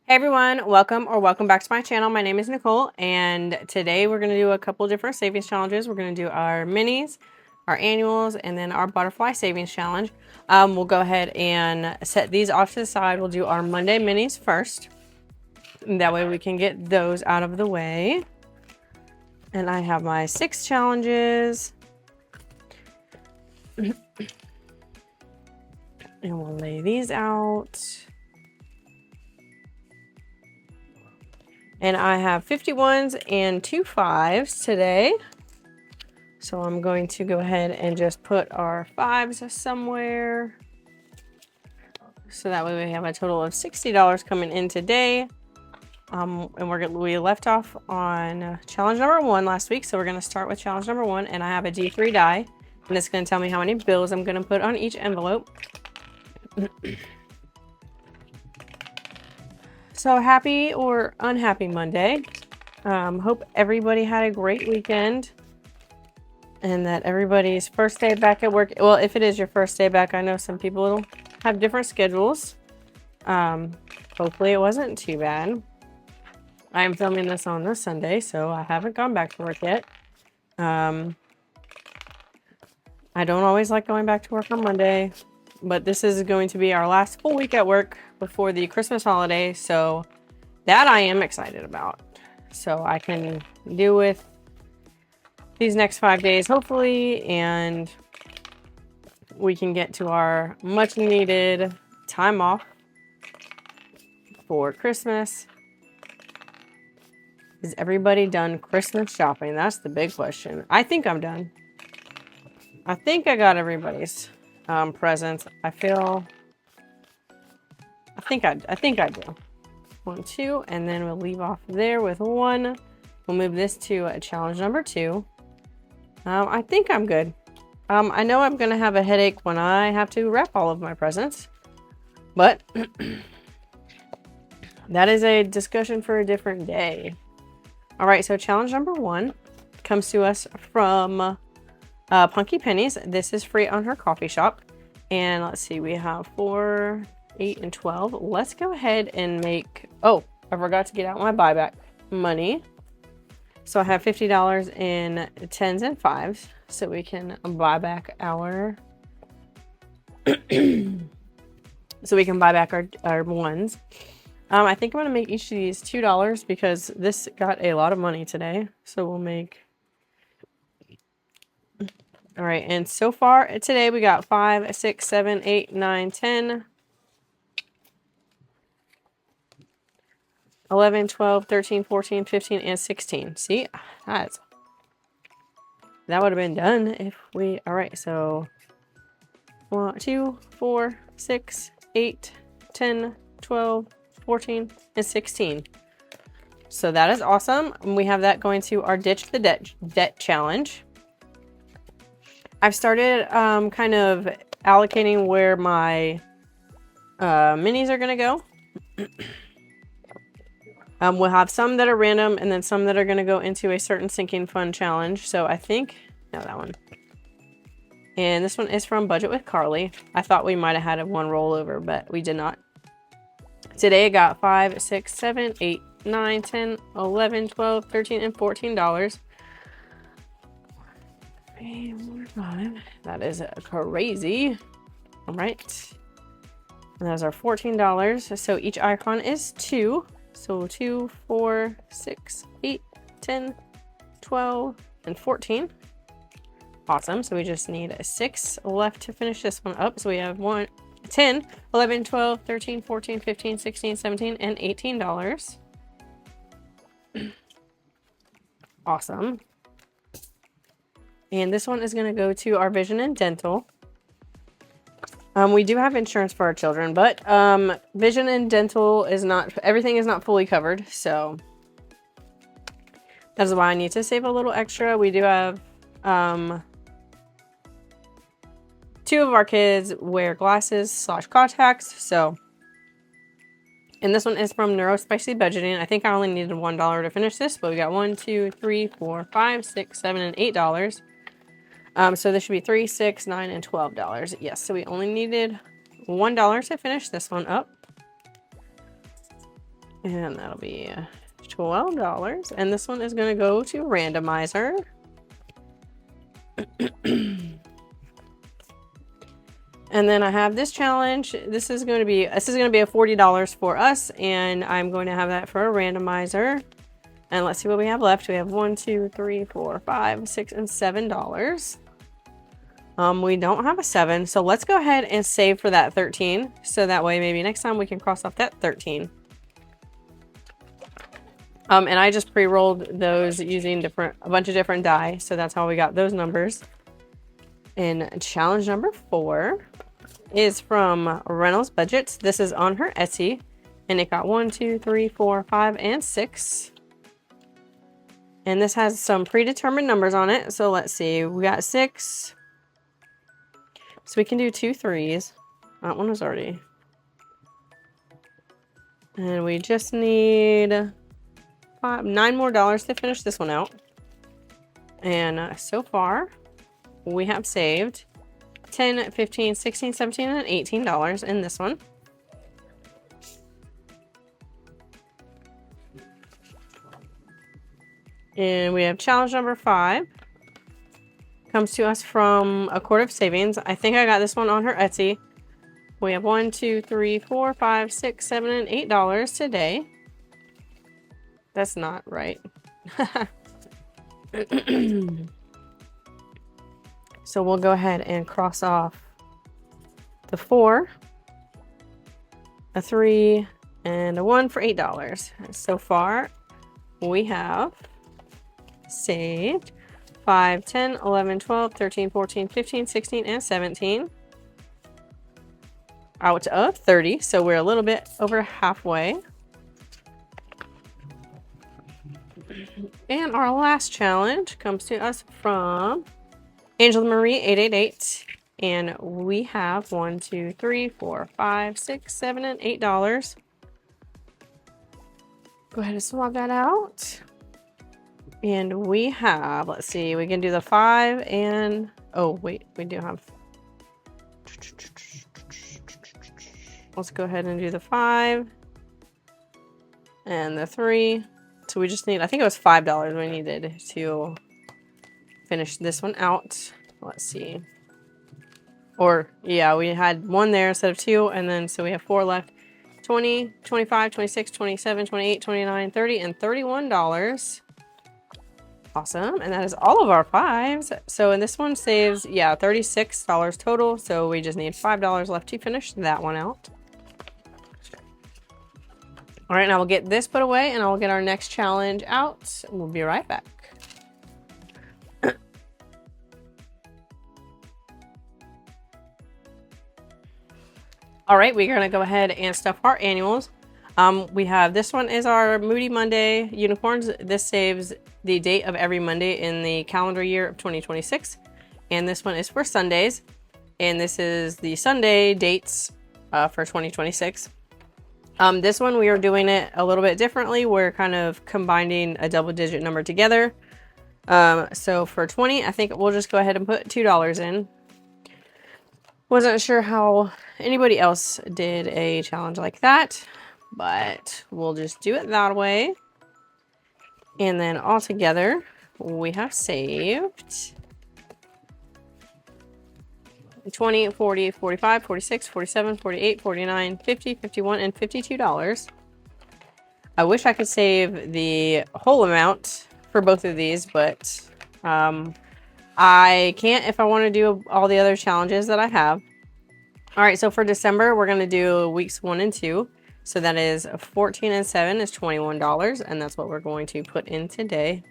Hey everyone, welcome back to my channel. My name is Nicole, and today we're going to do a couple different savings challenges. We're going to do our minis, our annuals, and then our butterfly savings challenge. We'll go ahead and set these off to the side. We'll do our Monday minis first. And that way we can get those out of the way. And I have my 6 challenges. And we'll lay these out. And I have 51s and 2 5s today. So I'm going to go ahead and just put our 5s somewhere. So that way we have a total of $60 coming in today. And we left off on challenge number 1 last week. So we're going to start with challenge number 1. And I have a D3 die. And it's going to tell me how many bills I'm going to put on each envelope. So happy or unhappy Monday. Hope everybody had a great weekend and that everybody's first day back at work. Well, if it is your first day back, I know some people have different schedules. Hopefully it wasn't too bad. I'm filming this on this Sunday, so I haven't gone back to work yet. I don't always like going back to work on Monday, but this is going to be our last full week at work before the Christmas holiday, so that I am excited about. So I can deal with these next 5 days, hopefully, and we can get to our much needed time off for Christmas. Is everybody done Christmas shopping? That's the big question. I think I'm done. I think I got everybody's presents. I think I do. 1, 2, and then we'll leave off there with 1. We'll move this to challenge number 2. I think I'm good. I know I'm gonna have a headache when I have to wrap all of my presents, but that is a discussion for a different day. All right, so challenge number 1 comes to us from Punky Pennies. This is free on her coffee shop. And let's see, we have 4, 8, and 12. Let's go ahead and make, oh, I forgot to get out my buyback money. So I have $50 in 10s and 5s. So we can buy back our, our ones. I think I'm gonna make each of these $2 because this got a lot of money today. So we'll make, all right, and so far today we got 5, 6, 7, 8, 9, 10, 11, 12, 13, 14, 15, and 16. See, that would have been done if we, all right, so 1, 2, 4, 6, 8, 10, 12, 14, and 16. So that is awesome. And we have that going to our Ditch the Debt challenge. I've started kind of allocating where my minis are going to go. We'll have some that are random and then some that are going to go into a certain sinking fund challenge. So I think, no, that one. And this one is from Budget with Carly. I thought we might have had one rollover, but we did not. Today I got 5, 6, 7, 8, 9, 10, 11, 12, 13, and $14. 3, 4, 5. That is crazy. All right. And those are $14. So each icon is 2. So 2, 4, 6, 8, 10, 12, and 14. Awesome. So we just need 6 left to finish this one up. So we have 1, 10, 11, 12, 13, 14, 15, 16, 17, and $18. Awesome. And this one is going to go to our vision and dental. We do have insurance for our children, but vision and dental is not, everything is not fully covered. So that's why I need to save a little extra. We do have 2 of our kids wear glasses / contacts. So, and this one is from Neurospicy Budgeting. I think I only needed $1 to finish this, but we got 1, 2, 3, 4, 5, 6, 7, and $8. So this should be 3, 6, 9, and $12. Yes, so we only needed $1 to finish this one up. And that'll be $12. And this one is going to go to randomizer. And then I have this challenge. This is going to be a $40 for us, and I'm going to have that for a randomizer. And let's see what we have left. We have 1, 2, 3, 4, 5, 6, and $7. We don't have a 7, so let's go ahead and save for that 13. So that way, maybe next time we can cross off that 13. And I just pre-rolled those using a bunch of different die, so that's how we got those numbers. And challenge number 4 is from Reynolds Budgets. This is on her Etsy, and it got 1, 2, 3, 4, 5, and 6. And this has some predetermined numbers on it. So let's see, we got 6. So we can do 2 3s. That one was already. And we just need 9 more dollars to finish this one out. And so far, we have saved $10, $15, $16, $17, and $18 in this one. And we have challenge number 5. Comes to us from A Court of Savings. I think I got this one on her Etsy. We have 1, 2, 3, 4, 5, 6, 7, and $8 today. That's not right. So we'll go ahead and cross off the 4, a 3, and a 1 for $8. So far, we have saved 5, 10, 11, 12, 13, 14, 15, 16, and 17. Out of 30, so we're a little bit over halfway. And our last challenge comes to us from Angela Marie 888, and we have 1, 2, 3, 4, 5, 6, 7, and $8. Go ahead and swap that out. And we have, let's see, we can do the 5 and, oh wait, we do have, let's go ahead and do the 5 and the 3. So we just need, I think it was $5 we needed to finish this one out. Let's see. Or, yeah, we had 1 there instead of 2, and then so we have 4 left. 20, 25, 26, 27, 28, 29, 30, and $31. Awesome. And that is all of our 5s. So, and this one saves, yeah, $36 total. So we just need $5 left to finish that one out. All right, now we'll get this put away and I'll get our next challenge out. We'll be right back. All right, we're gonna go ahead and stuff our annuals. We have, this one is our Moody Monday unicorns. This saves the date of every Monday in the calendar year of 2026. And this one is for Sundays. And this is the Sunday dates for 2026. This one, we are doing it a little bit differently. We're kind of combining a double-digit number together. So for 20, I think we'll just go ahead and put $2 in. Wasn't sure how anybody else did a challenge like that, but we'll just do it that way. And then all together, we have saved 20, 40, 45, 46, 47, 48, 49, 50, 51, and $52. I wish I could save the whole amount for both of these, but I can't if I want to do all the other challenges that I have. All right, so for December, we're going to do weeks 1 and 2. So that is 14 and 7 is $21, and that's what we're going to put in today.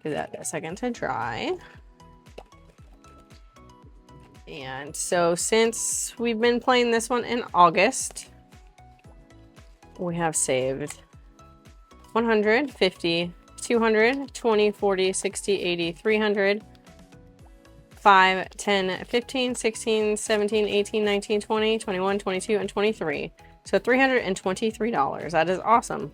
Give that a second to dry. And so since we've been playing this one in August, we have saved 100, 50, 200, 20, 40, 60, 80, 300, 5, 10, 15, 16, 17, 18, 19, 20, 21, 22, and 23. So $323. That is awesome.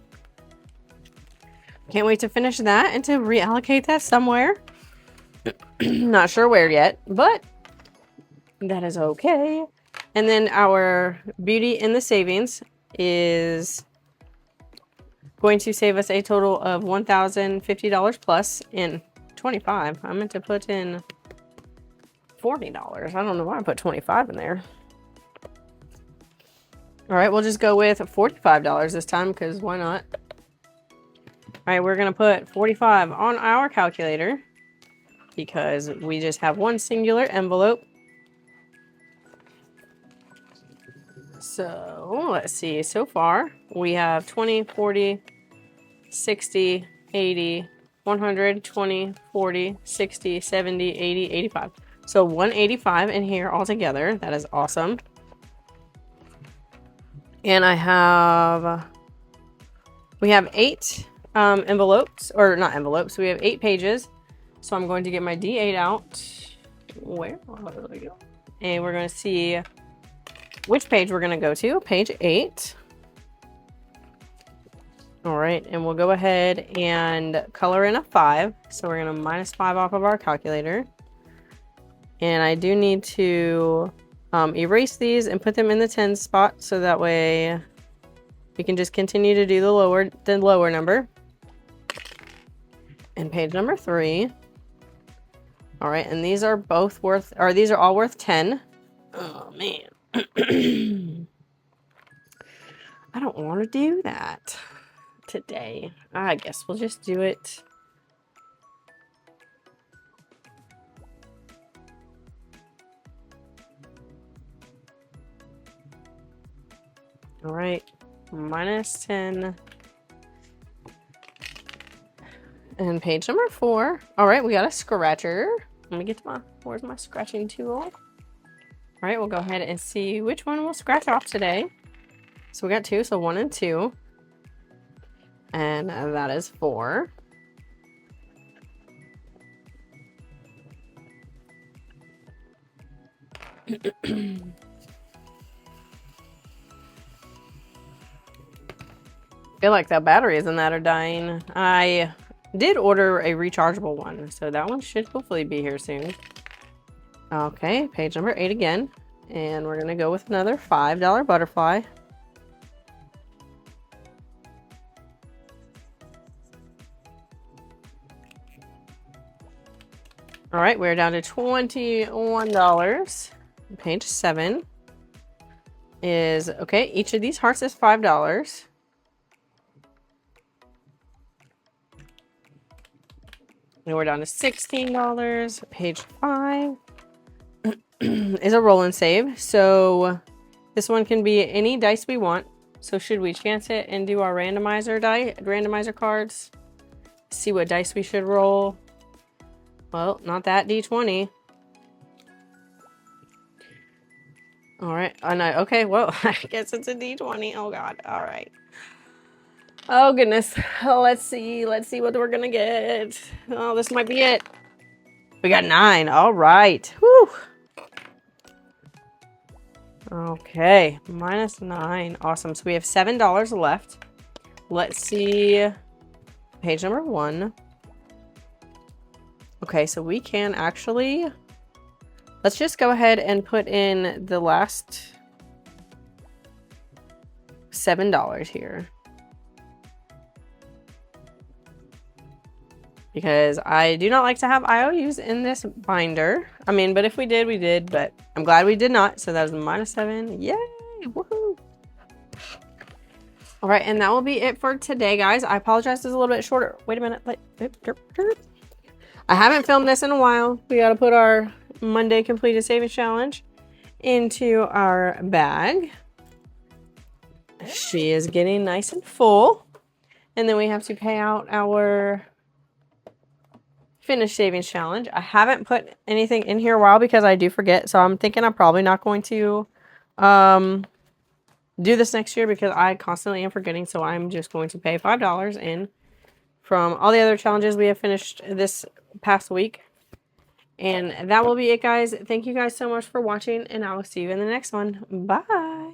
Can't wait to finish that and to reallocate that somewhere. Not sure where yet, but that is okay. And then our beauty in the savings is going to save us a total of $1,050 plus in 25. I meant to put in $40. I don't know why I put 25 in there. All right, we'll just go with $45 this time because why not? All right, we're going to put 45 on our calculator because we just have one singular envelope. So let's see. So far, we have 20, 40, 60, 80, 100, 20, 40, 60, 70, 80, 85. So 185 in here altogether. That is awesome. And we have 8 envelopes, or not envelopes. We have 8 pages. So I'm going to get my D8 out. Where do we go? And we're going to see which page we're going to go to. Page 8. All right, and we'll go ahead and color in a 5. So we're going to minus 5 off of our calculator. And I do need to erase these and put them in the 10 spot so that way we can just continue to do the lower number. And page number 3. All right, and these are both worth, or these are all worth 10. Oh man. I don't want to do that today. I guess we'll just do it. All right, minus 10. And page number 4. All right, we got a scratcher. Let me get to where's my scratching tool? All right, we'll go ahead and see which one we'll scratch off today. So we got 2, so 1 and 2. And that is 4. I feel like the batteries in that are dying. I did order a rechargeable one, so that one should hopefully be here soon. Okay, page number 8 again. And we're going to go with another $5 butterfly. All right, we're down to $21. Page 7 is, okay, each of these hearts is $5. And we're down to $16. Page 5 is a roll and save. So this one can be any dice we want. So should we chance it and do our randomizer cards? See what dice we should roll. Well, not that D20. All right. Oh, no. Okay. Well, I guess it's a D20. Oh, God. All right. Oh, goodness. Oh, let's see. Let's see what we're going to get. Oh, this might be it. We got 9. All right. Whew. Okay. Minus 9. Awesome. So we have $7 left. Let's see. Page number 1. Okay. So we can actually... Let's just go ahead and put in the last $7 here. Because I do not like to have IOUs in this binder. I mean, but if we did, we did. But I'm glad we did not. So that was minus 7. Yay! Woohoo! All right, and that will be it for today, guys. I apologize, this is a little bit shorter. Wait a minute. I haven't filmed this in a while. We got to put our Monday completed savings challenge into our bag. She is getting nice and full. And then we have to pay out our finished savings challenge. I haven't put anything in here a while because I do forget. So I'm thinking I'm probably not going to do this next year because I constantly am forgetting. So I'm just going to pay $5 in from all the other challenges we have finished this past week. And that will be it, guys. Thank you guys so much for watching, and I will see you in the next one. Bye.